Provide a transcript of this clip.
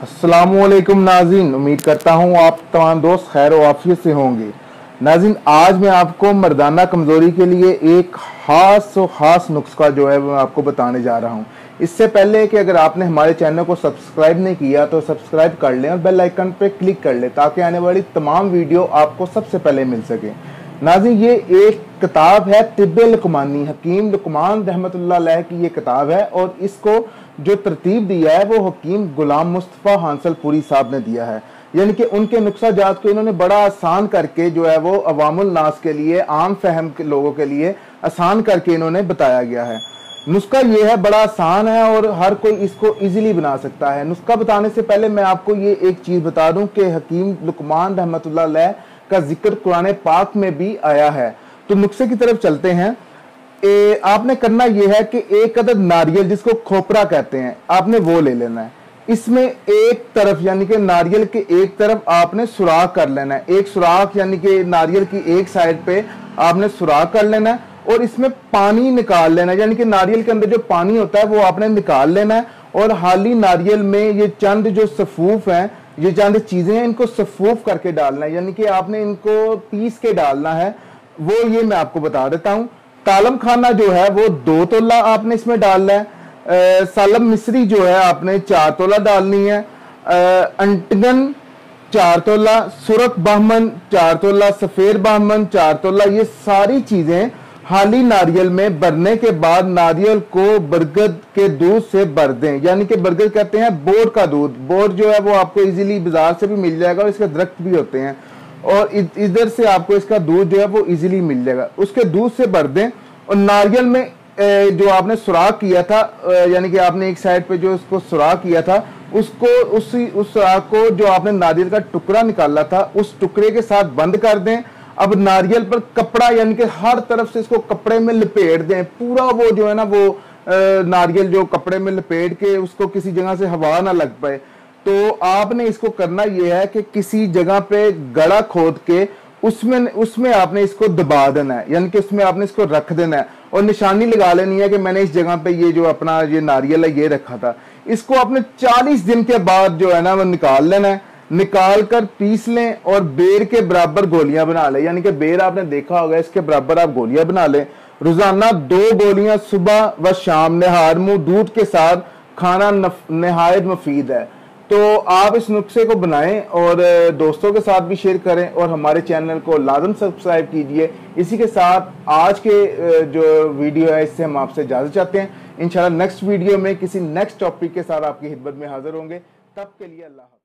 अस्सलामुअलैकुम नाज़रीन, उम्मीद करता हूँ आप तमाम दोस्त खैर व आफियत से होंगे। नाज़रीन, आज मैं आपको मर्दाना कमज़ोरी के लिए एक ख़ास नुस्खा जो है वो आपको बताने जा रहा हूँ। इससे पहले कि अगर आपने हमारे चैनल को सब्सक्राइब नहीं किया तो सब्सक्राइब कर लें और बेल आइकन पर क्लिक कर लें ताकि आने वाली तमाम वीडियो आपको सबसे पहले मिल सके। नाज़रीन, ये एक किताब है तिब्बे लुकमानी, हकीम लुकमान रहमतुल्लाह अलैह की ये किताब है और इसको जो तरतीब दिया है वो हकीम गुलाम मुस्तफ़ा हांसलपुरी साहब ने दिया है। यानी कि उनके नुस्खा जात को इन्होंने बड़ा आसान करके जो है वो अवामुल नास के लिए, आम फहम के लोगों के लिए आसान करके इन्होंने बताया गया है। नुस्खा ये है, बड़ा आसान है और हर कोई इसको इजीली बना सकता है। नुस्खा बताने से पहले मैं आपको ये एक चीज़ बता दूं कि हकीम लुकमान रहमतुल्लाह अलैह का जिक्र कुरान पाक में भी आया है। तो नुस्खे की तरफ चलते हैं। आपने करना यह है कि एक अदद नारियल, जिसको खोपरा कहते हैं, आपने वो ले लेना है। इसमें एक तरफ यानी कि नारियल के एक तरफ आपने सुराख कर लेना है। एक सुराख यानी कि नारियल की एक साइड पे आपने सुराख कर लेना है और इसमें पानी निकाल लेना है। यानी कि नारियल के अंदर जो पानी होता है वो आपने निकाल लेना है और हाली नारियल में ये चंद जो सफूफ हैं, ये चंद चीजें हैं, इनको सफूफ करके डालना है। यानी कि आपने इनको पीस के डालना है। वो ये मैं आपको बता देता हूँ। तालम खाना जो है वो 2 तोला आपने इसमें डालना है। सालम मिस्री जो है आपने 4 तोला डालनी है। अंटगन 4 तोला, सुरख बहमन 4 तोला, सफेद बहमन 4 तोला। ये सारी चीजें हाली नारियल में भरने के बाद नारियल को बरगद के दूध से भर दें। यानी कि बरगद कहते हैं बोर का दूध। बोर जो है वो आपको इजीली बाजार से भी मिल जाएगा और इसके दरख्त भी होते हैं और इधर से आपको इसका दूध जो है वो इजीली मिल जाएगा। उसके दूध से भर दें और नारियल में जो आपने सुराख किया था, यानी कि आपने एक साइड पे जो उसको सुराख किया था, उसको उस सुराख को जो आपने नारियल का टुकड़ा निकाला था उस टुकड़े के साथ बंद कर दें। अब नारियल पर कपड़ा, यानी कि हर तरफ से इसको कपड़े में लपेट दें। पूरा वो जो है ना वो नारियल जो कपड़े में लपेट के उसको किसी जगह से हवा ना लग पाए। तो आपने इसको करना यह है कि किसी जगह पे गड़ा खोद के उसमें आपने इसको दबा देना है। यानी कि उसमें आपने इसको रख देना है और निशानी लगा लेनी है कि मैंने इस जगह पे ये जो अपना ये नारियल है ये रखा था। इसको आपने 40 दिन के बाद जो है ना वो निकाल लेना है। निकाल कर पीस लें और बेर के बराबर गोलियां बना लें। यानी कि बेर आपने देखा होगा, इसके बराबर आप गोलियां बना लें। रोजाना 2 गोलियां सुबह व शाम निहार मुंह दूध के साथ खाना नहायत मुफीद है। तो आप इस नुस्खे को बनाएं और दोस्तों के साथ भी शेयर करें और हमारे चैनल को लाजम सब्सक्राइब कीजिए। इसी के साथ आज के जो वीडियो है इससे हम आपसे इजाजत चाहते हैं। इंशाल्लाह नेक्स्ट वीडियो में किसी नेक्स्ट टॉपिक के साथ आपकी खिदमत में हाजिर होंगे। तब के लिए अल्लाह।